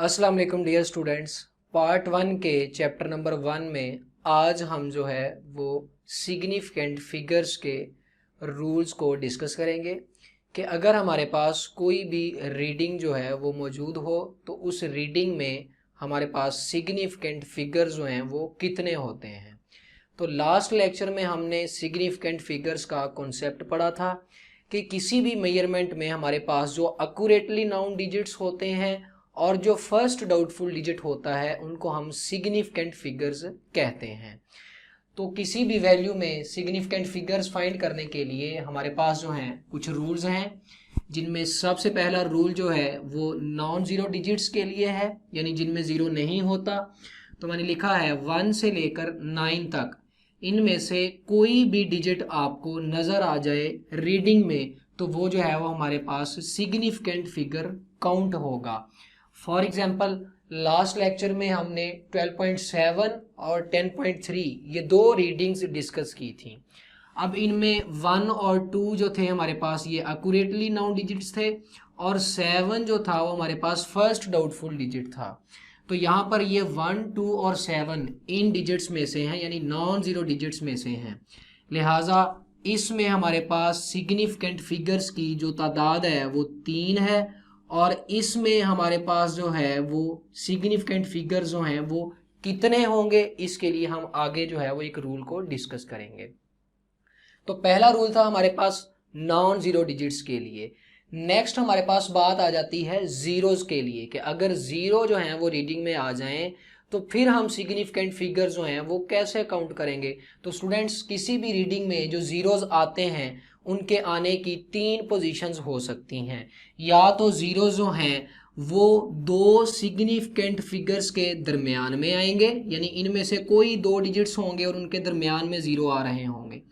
अस्सलाम वालेकुम dear students. Part one के चैप्टर नंबर वन में आज हम जो है वो सिग्निफिकेंट फिगर्स के रूल्स को डिस्कस करेंगे कि अगर हमारे पास कोई भी रीडिंग जो है वो मौजूद हो तो उस रीडिंग में हमारे पास सिग्निफिकेंट फिगर्स जो हैं वो कितने होते हैं। तो लास्ट लेक्चर में हमने सिग्निफिकेंट फिगर्स का कॉन्सेप्ट पढ़ा था कि किसी भी मेजरमेंट में हमारे पास जो एक्यूरेटली नाउन डिजिट्स होते हैं और जो फर्स्ट डाउटफुल डिजिट होता है उनको हम सिग्निफिकेंट फिगर्स कहते हैं। तो किसी भी वैल्यू में सिग्निफिकेंट फिगर्स फाइंड करने के लिए हमारे पास जो हैं कुछ रूल्स हैं, जिनमें सबसे पहला रूल जो है वो नॉन ज़ीरो डिजिट्स के लिए है, यानी जिनमें ज़ीरो नहीं होता। तो मैंने लिखा है 1 से लेकर 9 तक इनमें से कोई भी डिजिट आपको नज़र आ जाए रीडिंग में तो वो जो है वो हमारे पास सिग्निफिकेंट फिगर काउंट होगा। फॉर एग्जांपल लास्ट लेक्चर में हमने 12.7 और 10.3 ये दो रीडिंग्स डिस्कस की थी। अब इनमें 1 और 2 जो थे हमारे पास ये एक्यूरेटली नाउन डिजिट्स थे और 7 जो था वो हमारे पास फर्स्ट डाउटफुल डिजिट था। तो यहाँ पर ये 1, 2 और 7 इन डिजिट्स में से हैं, यानी नॉन ज़ीरो डिजिट्स में से हैं। लिहाजा इसमें हमारे पास सिग्निफिकेंट फिगर्स की जो तादाद है वो 3 है और इसमें हमारे पास जो है वो सिग्निफिकेंट फिगर्स जो हैं वो कितने होंगे, इसके लिए हम आगे जो है वो एक रूल को डिस्कस करेंगे। तो पहला रूल था हमारे पास नॉन ज़ीरो डिजिट्स के लिए। नेक्स्ट हमारे पास बात आ जाती है ज़ीरोज़ के लिए कि अगर ज़ीरो जो हैं वो रीडिंग में आ जाएं तो फिर हम सिग्निफिकेंट फिगर्स जो हैं वो कैसे काउंट करेंगे। तो स्टूडेंट्स किसी भी रीडिंग में जो ज़ीरोज़ आते हैं उनके आने की 3 पोजीशंस हो सकती हैं। या तो ज़ीरो जो हैं वो दो सिग्निफिकेंट फिगर्स के दरमियान में आएंगे, यानी इनमें से कोई 2 डिजिट्स होंगे और उनके दरमियान में ज़ीरो आ रहे होंगे,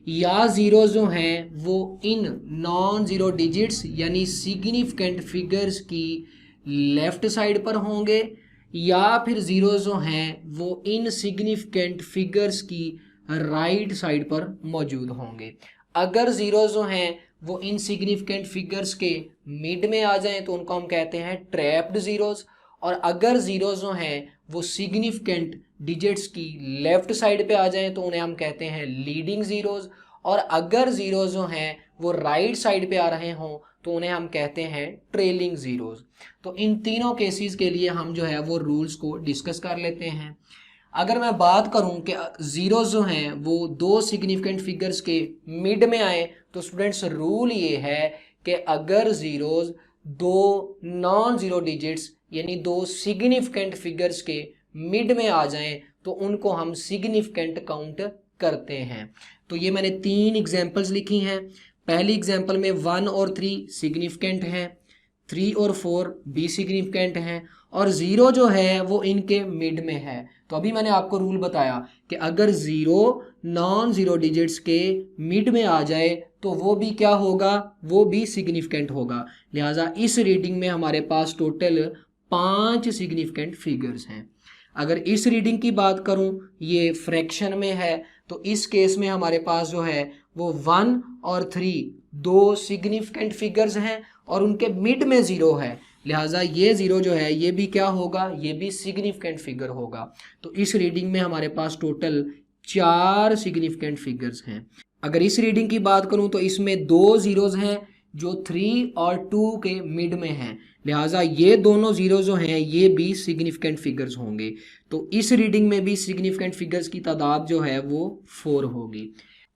या ज़ीरो जो हैं वो इन नॉन ज़ीरो डिजिट्स यानी सिग्निफिकेंट फिगर्स की लेफ़्ट साइड पर होंगे, या फिर ज़ीरो जो हैं वो इन सिग्निफिकेंट फिगर्स की राइट साइड पर मौजूद होंगे। अगर ज़ीरो जो हैं वो इन सिग्निफिकेंट फिगर्स के मिड में आ जाएं तो उनको हम कहते हैं ट्रैप्ड ज़ीरोज़, और अगर ज़ीरो जो हैं वो सिग्निफिकेंट डिजिट्स की लेफ़्ट साइड पे आ जाएं तो उन्हें हम कहते हैं लीडिंग ज़ीरोज़, और अगर ज़ीरो जो हैं वो राइट साइड पे आ रहे हों तो उन्हें हम कहते हैं ट्रेलिंग ज़ीरोज़। तो इन तीनों केसेस के लिए हम जो है वो रूल्स को डिस्कस कर लेते हैं। अगर मैं बात करूं कि ज़ीरोज़ जो हैं वो दो सिग्निफिकेंट फिगर्स के मिड में आए तो स्टूडेंट्स रूल ये है कि अगर ज़ीरोज़ दो नॉन ज़ीरो डिजिट्स यानी दो सिग्निफिकेंट फिगर्स के मिड में आ जाएं तो उनको हम सिग्निफिकेंट काउंट करते हैं। तो ये मैंने 3 एग्जांपल्स लिखी हैं। पहली एग्जांपल में 1 और 3 सिग्निफिकेंट हैं, 3 और 4 भी सिग्निफिकेंट हैं, और ज़ीरो जो है वो इनके मिड में है। तो अभी मैंने आपको रूल बताया कि अगर ज़ीरो नॉन ज़ीरो डिजिट्स के मिड में आ जाए तो वो भी क्या होगा, वो भी सिग्निफिकेंट होगा। लिहाजा इस रीडिंग में हमारे पास टोटल 5 सिग्निफिकेंट फिगर्स हैं। अगर इस रीडिंग की बात करूं ये फ्रैक्शन में है तो इस केस में हमारे पास जो है वो 1 और 3 दो सिग्निफिकेंट फिगर्स हैं और उनके मिड में ज़ीरो है। लिहाजा ये ज़ीरो जो है ये भी क्या होगा, ये भी सिग्निफिकेंट फिगर होगा। तो इस रीडिंग में हमारे पास टोटल 4 सिग्निफिकेंट फिगर्स हैं। अगर इस रीडिंग की बात करूं तो इसमें 2 ज़ीरोज़ हैं जो 3 और 2 के मिड में हैं। लिहाजा ये दोनों ज़ीरो जो हैं ये भी सिग्निफिकेंट फिगर्स होंगे। तो इस रीडिंग में भी सिग्निफिकेंट फिगर्स की तादाद जो है वो 4 होगी।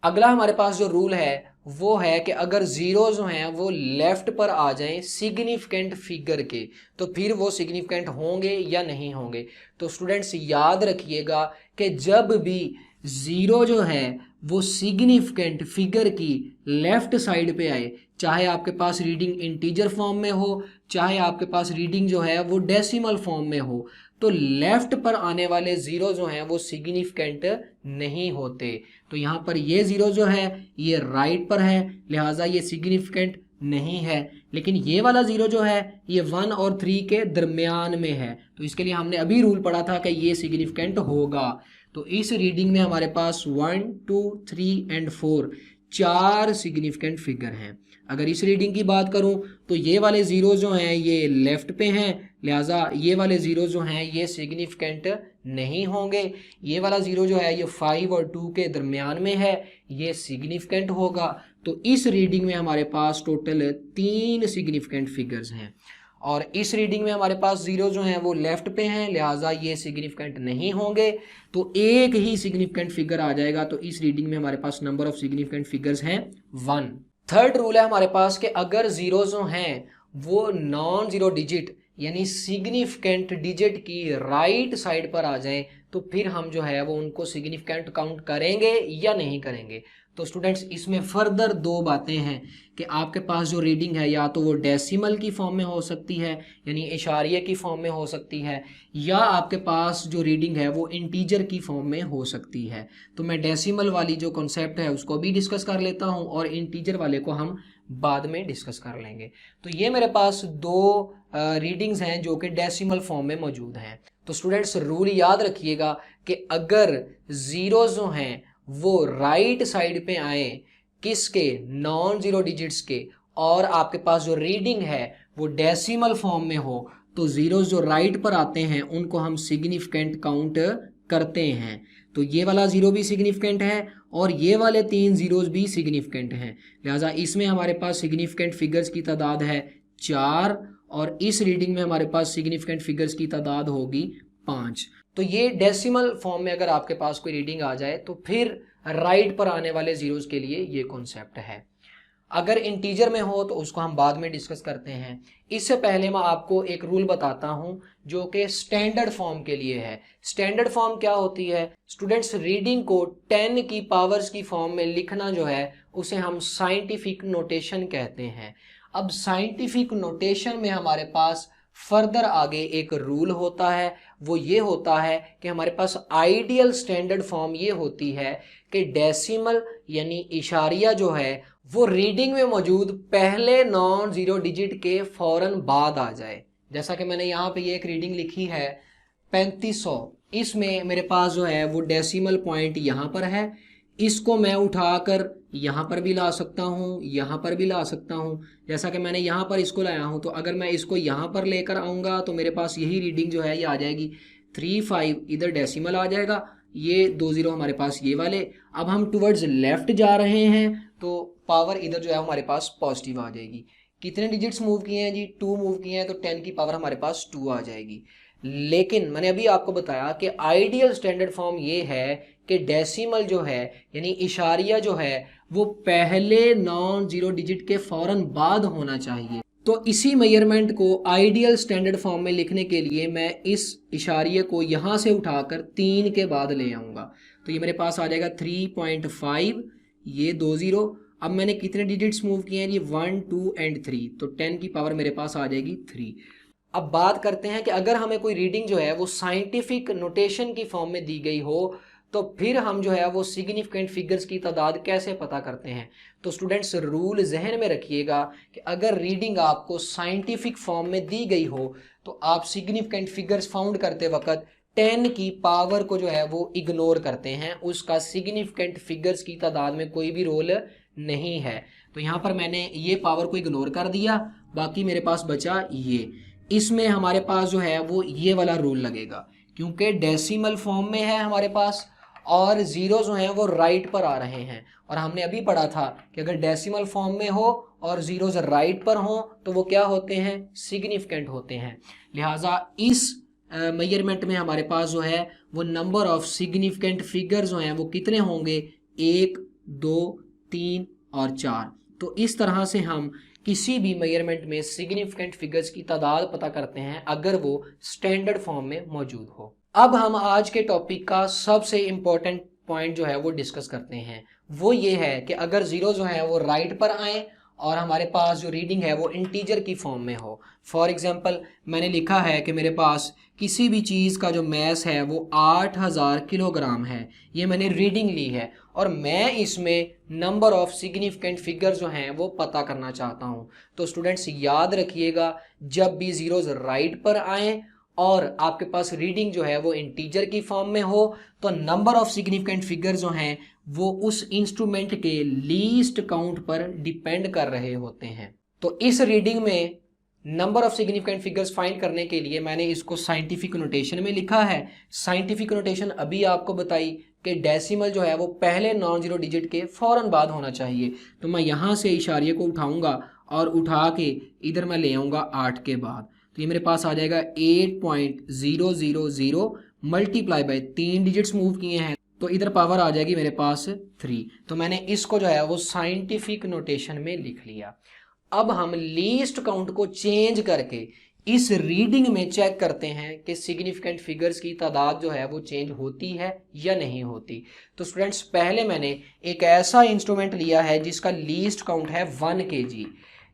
अगला हमारे पास जो रूल है वो है कि अगर ज़ीरो जो हैं वो लेफ़्ट पर आ जाएं सिग्निफिकेंट फिगर के तो फिर वो सिग्निफिकेंट होंगे या नहीं होंगे। तो स्टूडेंट्स याद रखिएगा कि जब भी ज़ीरो जो है वो सिग्निफिकेंट फिगर की लेफ़्ट साइड पे आए, चाहे आपके पास रीडिंग इंटीजर फॉर्म में हो चाहे आपके पास रीडिंग जो है वो डेसिमल फॉर्म में हो, तो लेफ़्ट पर आने वाले ज़ीरो जो हैं वो सिग्निफिकेंट नहीं होते। तो यहाँ पर ये ज़ीरो जो है ये राइट पर है, लिहाजा ये सिग्निफिकेंट नहीं है। लेकिन ये वाला ज़ीरो जो है ये 1 और 3 के दरमियान में है, तो इसके लिए हमने अभी रूल पढ़ा था कि ये सिग्निफिकेंट होगा। तो इस रीडिंग में हमारे पास 1, 2, 3 एंड 4 4 सिग्निफिकेंट फिगर हैं। अगर इस रीडिंग की बात करूं तो ये वाले ज़ीरो जो हैं ये लेफ़्ट पे हैं लिहाजा ये वाले ज़ीरो जो हैं ये सिग्निफिकेंट नहीं होंगे। ये वाला ज़ीरो जो है ये 5 और 2 के दरमियान में है, ये सिग्निफिकेंट होगा। तो इस रीडिंग में हमारे पास टोटल 3 सिग्निफिकेंट फिगर्स हैं और इस रीडिंग में हमारे पास ज़ीरो जो हैं वो लेफ़्ट पे हैं, लिहाजा ये सिग्निफिकेंट नहीं होंगे। तो एक ही सिग्निफिकेंट फिगर आ जाएगा। तो इस रीडिंग में हमारे पास नंबर ऑफ सिग्निफिकेंट फिगर्स हैं 1। थर्ड रूल है हमारे पास कि अगर ज़ीरो जो हैं वो नॉन ज़ीरो डिजिट यानी सिग्निफिकेंट डिजिट की राइट साइड पर आ जाएं तो फिर हम जो है वो उनको सिग्निफिकेंट काउंट करेंगे या नहीं करेंगे। तो स्टूडेंट्स इसमें फर्दर 2 बातें हैं कि आपके पास जो रीडिंग है या तो वो डेसिमल की फॉर्म में हो सकती है यानी इशारिये की फॉर्म में हो सकती है, या आपके पास जो रीडिंग है वो इंटीजर की फॉर्म में हो सकती है। तो मैं डेसिमल वाली जो कॉन्सेप्ट है उसको भी डिस्कस कर लेता हूँ और इंटीजर वाले को हम बाद में डिस्कस कर लेंगे। तो ये मेरे पास 2 रीडिंग्स हैं जो कि डेसिमल फॉर्म में मौजूद हैं। तो स्टूडेंट्स रूल याद रखिएगा कि अगर ज़ीरो जो हैं वो राइट साइड पे आए किसके, नॉन ज़ीरो डिजिट्स के, और आपके पास जो रीडिंग है वो डेसिमल फॉर्म में हो तो ज़ीरो जो राइट पर आते हैं उनको हम सिग्निफिकेंट काउंट करते हैं। तो ये वाला ज़ीरो भी सिग्निफिकेंट है और ये वाले 3 ज़ीरोज़ भी सिग्निफिकेंट हैं। लिहाजा इसमें हमारे पास सिग्निफिकेंट फिगर्स की तादाद है 4 और इस रीडिंग में हमारे पास सिग्निफिकेंट फिगर्स की तादाद होगी 5। तो ये डेसिमल फॉर्म में अगर आपके पास कोई रीडिंग आ जाए तो फिर राइट पर आने वाले ज़ीरोज़ के लिए ये कॉन्सेप्ट है। अगर इंटीजर में हो तो उसको हम बाद में डिस्कस करते हैं। इससे पहले मैं आपको एक रूल बताता हूं जो कि स्टैंडर्ड फॉर्म के लिए है। स्टैंडर्ड फॉर्म क्या होती है स्टूडेंट्स? रीडिंग को 10 की पावर्स की फॉर्म में लिखना जो है उसे हम साइंटिफिक नोटेशन कहते हैं। अब साइंटिफिक नोटेशन में हमारे पास फर्दर आगे एक रूल होता है, वो ये होता है कि हमारे पास आइडियल स्टैंडर्ड फॉर्म ये होती है कि डेसिमल यानी इशारिया जो है वो रीडिंग में मौजूद पहले नॉन ज़ीरो डिजिट के फौरन बाद आ जाए। जैसा कि मैंने यहाँ पे ये एक रीडिंग लिखी है 3500, इसमें मेरे पास जो है वो डेसिमल पॉइंट यहाँ पर है, इसको मैं उठाकर यहाँ पर भी ला सकता हूँ, यहाँ पर भी ला सकता हूँ। जैसा कि मैंने यहाँ पर इसको लाया हूँ तो अगर मैं इसको यहाँ पर लेकर आऊँगा तो मेरे पास यही रीडिंग जो है ये आ जाएगी 35, इधर डेसिमल आ जाएगा, ये 2 ज़ीरो हमारे पास ये वाले। अब हम टुवर्ड्स लेफ्ट जा रहे हैं तो पावर इधर जो है हमारे पास पॉजिटिव आ जाएगी। कितने डिजिट्स मूव किए हैं जी? 2 मूव किए हैं तो 10 की पावर हमारे पास 2 आ जाएगी। लेकिन मैंने अभी आपको बताया कि आइडियल स्टैंडर्ड फॉर्म ये है कि डेसिमल जो है यानी इशारिया जो है वो पहले नॉन ज़ीरो डिजिट के फौरन बाद होना चाहिए। तो इसी मेजरमेंट को आइडियल स्टैंडर्ड फॉर्म में लिखने के लिए मैं इस इशारिये को यहाँ से उठाकर 3 के बाद ले आऊँगा। तो ये मेरे पास आ जाएगा 3.5, ये 2 ज़ीरो। अब मैंने कितने डिजिट्स मूव किए हैं जी? 1, 2 एंड 3, तो 10 की पावर मेरे पास आ जाएगी 3। अब बात करते हैं कि अगर हमें कोई रीडिंग जो है वो साइंटिफिक नोटेशन की फॉर्म में दी गई हो तो फिर हम जो है वो सिग्निफिकेंट फिगर्स की तादाद कैसे पता करते हैं? तो स्टूडेंट्स रूल जहन में रखिएगा कि अगर रीडिंग आपको साइंटिफिक फॉर्म में दी गई हो तो आप सिग्निफिकेंट फिगर्स फाउंड करते वक्त 10 की पावर को जो है वो इग्नोर करते हैं, उसका सिग्निफिकेंट फिगर्स की तादाद में कोई भी रोल नहीं है। तो यहाँ पर मैंने ये पावर को इग्नोर कर दिया, बाकी मेरे पास बचा ये। इसमें हमारे पास जो है वो ये वाला रूल लगेगा क्योंकि डेसिमल फॉर्म में है हमारे पास और ज़ीरो जो हैं वो राइट पर आ रहे हैं। और हमने अभी पढ़ा था कि अगर डेसिमल फॉर्म में हो और ज़ीरोज राइट पर हों तो वो क्या होते हैं? सिग्निफिकेंट होते हैं। लिहाजा इस मेजरमेंट में हमारे पास जो है वो नंबर ऑफ सिग्निफिकेंट फिगर जो हैं वो कितने होंगे? 1, 2, 3 और 4। तो इस तरह से हम किसी भी मेजरमेंट में सिग्निफिकेंट फिगर्स की तादाद पता करते हैं अगर वो स्टैंडर्ड फॉर्म में मौजूद हो। अब हम आज के टॉपिक का सबसे इम्पोर्टेंट पॉइंट जो है वो डिस्कस करते हैं। वो ये है कि अगर ज़ीरो जो है वो राइट पर आए और हमारे पास जो रीडिंग है वो इंटीजर की फॉर्म में हो। फॉर एग्जांपल मैंने लिखा है कि मेरे पास किसी भी चीज़ का जो मैस है वो 8000 किलोग्राम है, ये मैंने रीडिंग ली है और मैं इसमें नंबर ऑफ सिग्निफिकेंट फिगर जो हैं वो पता करना चाहता हूँ। तो स्टूडेंट्स याद रखिएगा, जब भी ज़ीरोज़ राइट पर आएँ और आपके पास रीडिंग जो है वो इंटीजर की फॉर्म में हो तो नंबर ऑफ सिग्निफिकेंट फिगर जो हैं वो उस इंस्ट्रूमेंट के लीस्ट काउंट पर डिपेंड कर रहे होते हैं। तो इस रीडिंग में number of significant figures find करने के लिए मैंने इसको साइंटिफिक नोटेशन में लिखा है। साइंटिफिक नोटेशन अभी आपको बताई कि डेसिमल जो है वो पहले नॉन जीरो डिजिट के फौरन बाद होना चाहिए। तो मैं यहाँ से इशारे को उठाऊंगा और उठा के इधर मैं ले आऊँगा 8 के बाद, तो ये मेरे पास आ जाएगा 8.000 मल्टीप्लाई बाय 3 डिजिट्स मूव किए हैं, तो इधर पावर आ जाएगी मेरे पास 3। तो मैंने इसको जो है वो साइंटिफिक नोटेशन में लिख लिया। अब हम लीस्ट काउंट को चेंज करके इस रीडिंग में चेक करते हैं कि सिग्निफिकेंट फिगर्स की तादाद जो है वो चेंज होती है या नहीं होती। तो स्टूडेंट्स पहले मैंने एक ऐसा इंस्ट्रूमेंट लिया है जिसका लीस्ट काउंट है 1 kg,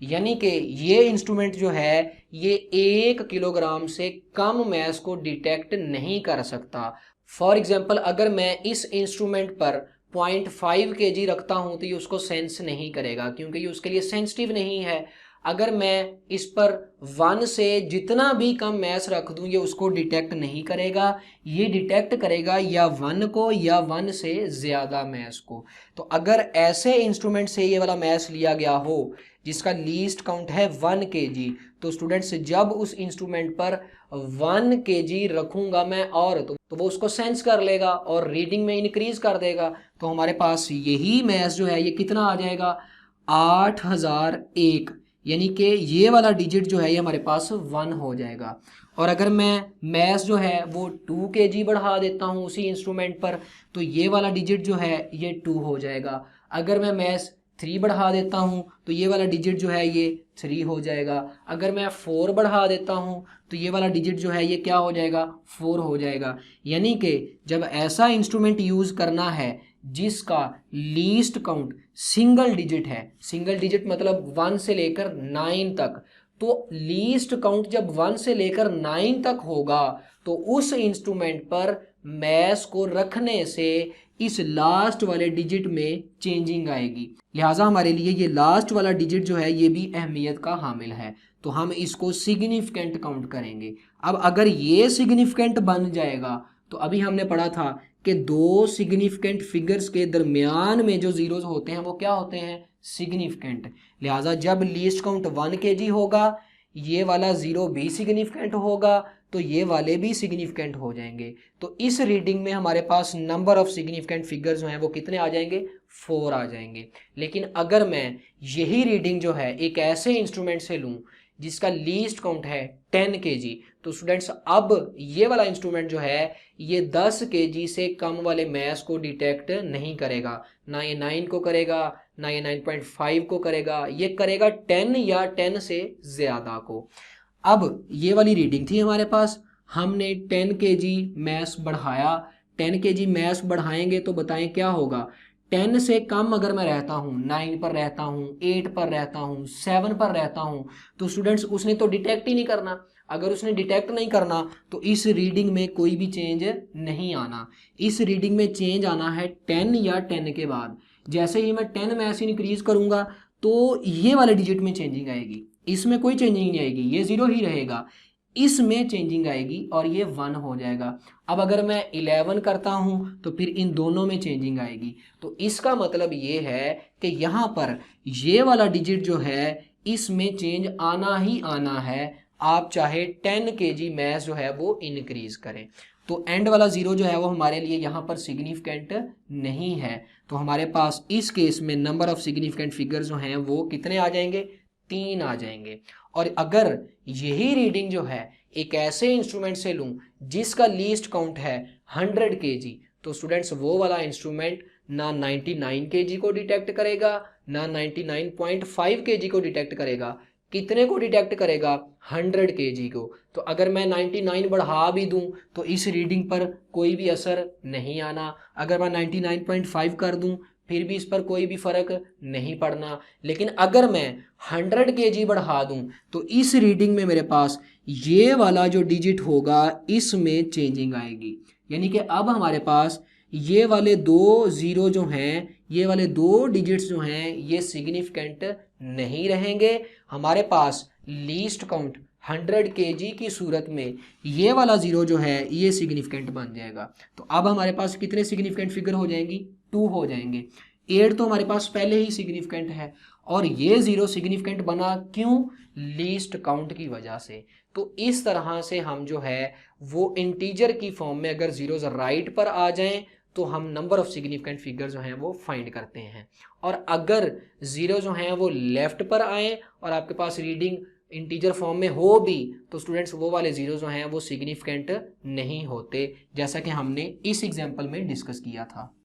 यानी कि ये इंस्ट्रूमेंट जो है ये 1 किलोग्राम से कम मैस को डिटेक्ट नहीं कर सकता। फॉर एग्जाम्पल अगर मैं इस इंस्ट्रूमेंट पर 0.5 kg रखता हूं तो ये उसको सेंस नहीं करेगा क्योंकि ये उसके लिए सेंसिटिव नहीं है। अगर मैं इस पर 1 से जितना भी कम मैस रख दूं ये उसको डिटेक्ट नहीं करेगा, ये डिटेक्ट करेगा या 1 को या 1 से ज़्यादा मैस को। तो अगर ऐसे इंस्ट्रूमेंट से ये वाला मैस लिया गया हो जिसका लीस्ट काउंट है 1 kg, तो स्टूडेंट्स जब उस इंस्ट्रूमेंट पर 1 kg रखूंगा मैं और तो वो उसको सेंस कर लेगा और रीडिंग में इंक्रीज कर देगा। तो हमारे पास यही मैस जो है ये कितना आ जाएगा 8001, यानी कि ये वाला डिजिट जो है ये हमारे पास 1 हो जाएगा। और अगर मैं मैस जो है वो 2 kg बढ़ा देता हूँ उसी इंस्ट्रूमेंट पर तो ये वाला डिजिट जो है ये 2 हो जाएगा। अगर मैं मैस 3 बढ़ा देता हूँ तो ये वाला डिजिट जो है ये 3 हो जाएगा। अगर मैं 4 बढ़ा देता हूँ तो ये वाला डिजिट जो है ये क्या हो जाएगा 4 हो जाएगा। यानी कि जब ऐसा इंस्ट्रूमेंट यूज़ करना है जिसका लीस्ट काउंट सिंगल डिजिट है, सिंगल डिजिट मतलब 1 से लेकर 9 तक, तो लीस्ट काउंट जब 1 से लेकर 9 तक होगा तो उस इंस्ट्रूमेंट पर मैस को रखने से इस लास्ट वाले डिजिट में चेंजिंग आएगी। लिहाजा हमारे लिए ये लास्ट वाला डिजिट जो है ये भी अहमियत का हामिल है, तो हम इसको सिग्निफिकेंट काउंट करेंगे। अब अगर ये सिग्निफिकेंट बन जाएगा तो अभी हमने पढ़ा था कि 2 सिग्निफिकेंट फिगर्स के दरमियान में जो जीरोस होते हैं वो क्या होते हैं सिग्निफिकेंट। लिहाजा जब लीस्ट काउंट 1 kg होगा ये वाला जीरो भी सिग्निफिकेंट होगा तो ये वाले भी सिग्निफिकेंट हो जाएंगे। तो इस रीडिंग में हमारे पास नंबर ऑफ सिग्निफिकेंट फिगर्स जो हैं वो कितने आ जाएंगे 4 आ जाएंगे। लेकिन अगर मैं यही रीडिंग जो है एक ऐसे इंस्ट्रूमेंट से लूँ जिसका लीस्ट काउंट है 10 kg, तो स्टूडेंट्स अब ये वाला इंस्ट्रूमेंट जो है ये 10 kg से कम वाले मैस को डिटेक्ट नहीं करेगा, ना ये 9 को करेगा ना ये 9.5 को करेगा, ये करेगा 10 या 10 से ज़्यादा को। अब ये वाली रीडिंग थी हमारे पास, हमने 10 kg मैस बढ़ाया, 10 kg मैस बढ़ाएंगे तो बताएं क्या होगा। 10 से कम अगर मैं रहता हूँ, 9 पर रहता हूँ, 8 पर रहता हूँ, 7 पर रहता हूँ, तो स्टूडेंट्स उसने तो डिटेक्ट ही नहीं करना। अगर उसने डिटेक्ट नहीं करना तो इस रीडिंग में कोई भी चेंज नहीं आना। इस रीडिंग में चेंज आना है 10 या 10 के बाद। जैसे ही मैं 10 मैस इंक्रीज करूँगा तो ये वाले डिजिट में चेंजिंग आएगी, इसमें कोई चेंजिंग नहीं आएगी, ये 0 ही रहेगा, इसमें चेंजिंग आएगी और ये 1 हो जाएगा। अब अगर मैं 11 करता हूँ तो फिर इन दोनों में चेंजिंग आएगी। तो इसका मतलब ये है कि यहाँ पर ये वाला डिजिट जो है इसमें चेंज आना ही आना है, आप चाहे 10 kg मैस जो है वो इंक्रीज करें। तो एंड वाला 0 जो है वो हमारे लिए यहाँ पर सिग्निफिकेंट नहीं है। तो हमारे पास इस केस में नंबर ऑफ सिग्निफिकेंट फिगर्स जो हैं वो कितने आ जाएंगे 3 आ जाएंगे। और अगर यही रीडिंग जो है एक ऐसे इंस्ट्रूमेंट से लूँ जिसका लीस्ट काउंट है 100 kg, तो स्टूडेंट्स वो वाला इंस्ट्रूमेंट ना 99 kg को डिटेक्ट करेगा ना 99.5 kg को डिटेक्ट करेगा। कितने को डिटेक्ट करेगा 100 kg को। तो अगर मैं 99 बढ़ा भी दूं तो इस रीडिंग पर कोई भी असर नहीं आना, अगर मैं 99.5 कर दूं फिर भी इस पर कोई भी फर्क नहीं पड़ना। लेकिन अगर मैं 100 kg बढ़ा दूं तो इस रीडिंग में मेरे पास ये वाला जो डिजिट होगा इसमें चेंजिंग आएगी। यानी कि अब हमारे पास ये वाले 2 0 जो हैं, ये वाले 2 डिजिट्स जो हैं ये सिग्निफिकेंट नहीं रहेंगे। हमारे पास लीस्ट काउंट 100 kg की सूरत में ये वाला 0 जो है ये सिग्निफिकेंट बन जाएगा। तो अब हमारे पास कितने सिग्निफिकेंट फिगर हो जाएंगी 2 हो जाएंगे। 8 तो हमारे पास पहले ही सिग्निफिकेंट है और ये ज़ीरो सिग्निफिकेंट बना क्यों? लीस्ट काउंट की वजह से। तो इस तरह से हम जो है वो इंटीजर की फॉर्म में अगर जीरोज राइट पर आ जाएं तो हम नंबर ऑफ सिग्निफिकेंट फिगर जो हैं वो फाइंड करते हैं, और अगर जीरो जो हैं वो लेफ्ट पर आए और आपके पास रीडिंग इंटीजर फॉर्म में हो भी तो स्टूडेंट्स वो वाले जीरो जो हैं वो सिग्निफिकेंट नहीं होते, जैसा कि हमने इस एग्जांपल में डिस्कस किया था।